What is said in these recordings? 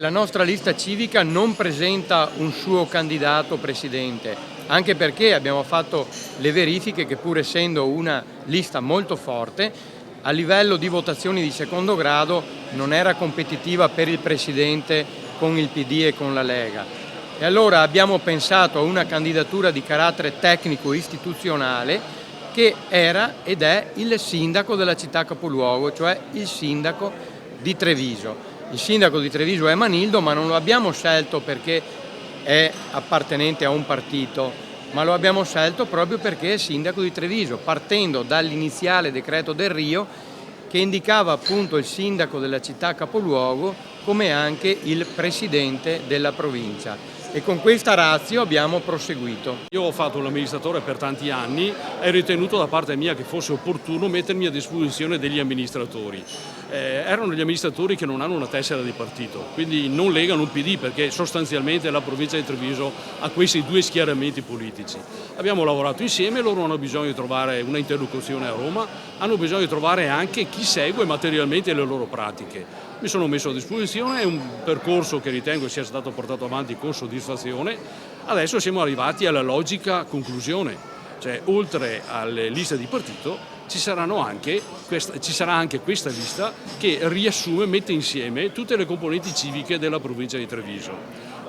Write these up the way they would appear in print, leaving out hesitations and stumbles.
La nostra lista civica non presenta un suo candidato presidente, anche perché abbiamo fatto le verifiche che, pur essendo una lista molto forte, a livello di votazioni di secondo grado non era competitiva per il presidente con il PD e con la Lega. E allora abbiamo pensato a una candidatura di carattere tecnico-istituzionale che era ed è il sindaco della città capoluogo, cioè il sindaco di Treviso. Il sindaco di Treviso è Manildo, ma non lo abbiamo scelto perché è appartenente a un partito, ma lo abbiamo scelto proprio perché è sindaco di Treviso, partendo dall'iniziale decreto Del Rio che indicava appunto il sindaco della città capoluogo come anche il presidente della provincia. E con questa ratio abbiamo proseguito. Io ho fatto l'amministratore per tanti anni e ritenuto da parte mia che fosse opportuno mettermi a disposizione degli amministratori. Erano gli amministratori che non hanno una tessera di partito, quindi non Lega, non PD, perché sostanzialmente la provincia di Treviso ha questi due schieramenti politici. Abbiamo lavorato insieme, loro hanno bisogno di trovare una interlocuzione a Roma, hanno bisogno di trovare anche chi segue materialmente le loro pratiche. Mi sono messo a disposizione, è un percorso che ritengo sia stato portato avanti con soddisfazione. Adesso siamo arrivati alla logica conclusione, cioè oltre alle liste di partito ci sarà anche questa lista che riassume, mette insieme tutte le componenti civiche della provincia di Treviso,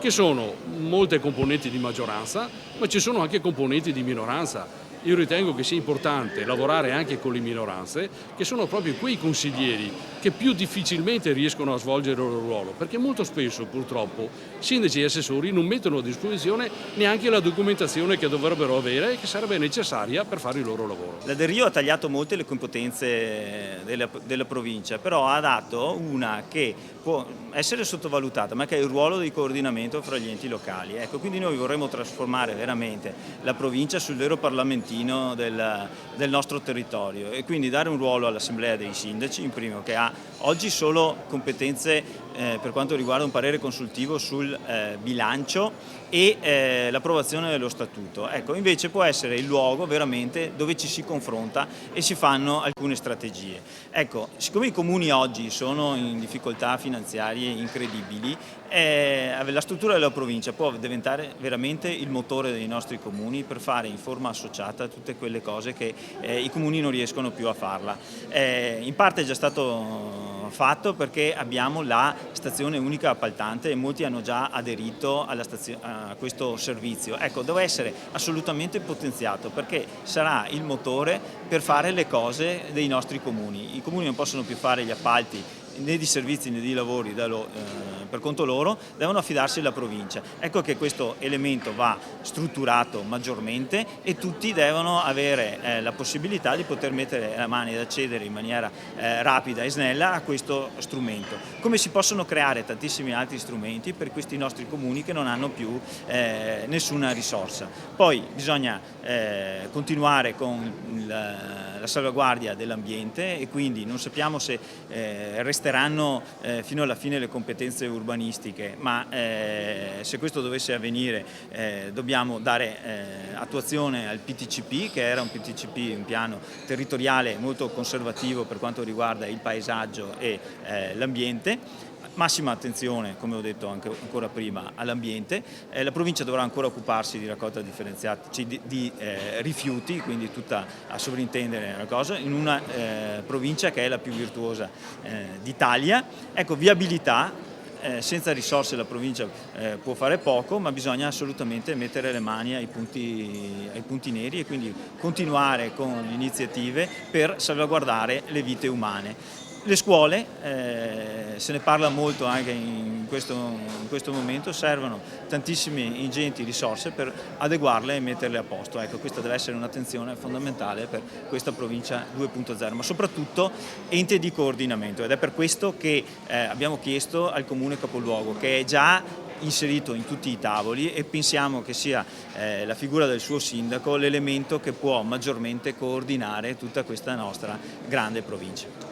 che sono molte componenti di maggioranza, ma ci sono anche componenti di minoranza. Io ritengo che sia importante lavorare anche con le minoranze, che sono proprio quei consiglieri che più difficilmente riescono a svolgere il loro ruolo, perché molto spesso purtroppo sindaci e assessori non mettono a disposizione neanche la documentazione che dovrebbero avere e che sarebbe necessaria per fare il loro lavoro. La Del Rio ha tagliato molte le competenze della provincia, però ha dato una che può essere sottovalutata, ma che è il ruolo di coordinamento fra gli enti locali. Ecco, quindi noi vorremmo trasformare veramente la provincia sul vero parlamentino del nostro territorio e quindi dare un ruolo all'assemblea dei sindaci, in primo, che ha oggi solo competenze per quanto riguarda un parere consultivo sul bilancio e l'approvazione dello statuto. Ecco, invece può essere il luogo veramente dove ci si confronta e si fanno alcune strategie. Ecco, siccome i comuni oggi sono in difficoltà finanziarie incredibili, la struttura della provincia può diventare veramente il motore dei nostri comuni per fare in forma associata tutte quelle cose che i comuni non riescono più a farla. In parte è già stato fatto perché abbiamo la stazione unica appaltante e molti hanno già aderito a questo servizio. Ecco, deve essere assolutamente potenziato perché sarà il motore per fare le cose dei nostri comuni. I comuni non possono più fare gli appalti né di servizi né di lavori per conto loro, devono affidarsi alla provincia. Ecco che questo elemento va strutturato maggiormente e tutti devono avere la possibilità di poter mettere la mano ed accedere in maniera rapida e snella a questo strumento. Come si possono creare tantissimi altri strumenti per questi nostri comuni che non hanno più nessuna risorsa. Poi bisogna continuare con la salvaguardia dell'ambiente e quindi non sappiamo se resteranno fino alla fine le competenze urbanistiche, ma se questo dovesse avvenire dobbiamo dare attuazione al PTCP, che era un PTCP, un piano territoriale molto conservativo per quanto riguarda il paesaggio e l'ambiente. Massima attenzione, come ho detto ancora prima, all'ambiente. La provincia dovrà ancora occuparsi di raccolta differenziata, di rifiuti, quindi tutta a sovrintendere una cosa, in una provincia che è la più virtuosa d'Italia. Ecco, viabilità. Senza risorse la provincia può fare poco, ma bisogna assolutamente mettere le mani ai punti neri e quindi continuare con le iniziative per salvaguardare le vite umane. Le scuole, se ne parla molto anche in questo momento, servono tantissime ingenti risorse per adeguarle e metterle a posto. Ecco, questa deve essere un'attenzione fondamentale per questa provincia 2.0, ma soprattutto ente di coordinamento, ed è per questo che abbiamo chiesto al Comune capoluogo, che è già inserito in tutti i tavoli, e pensiamo che sia la figura del suo sindaco l'elemento che può maggiormente coordinare tutta questa nostra grande provincia.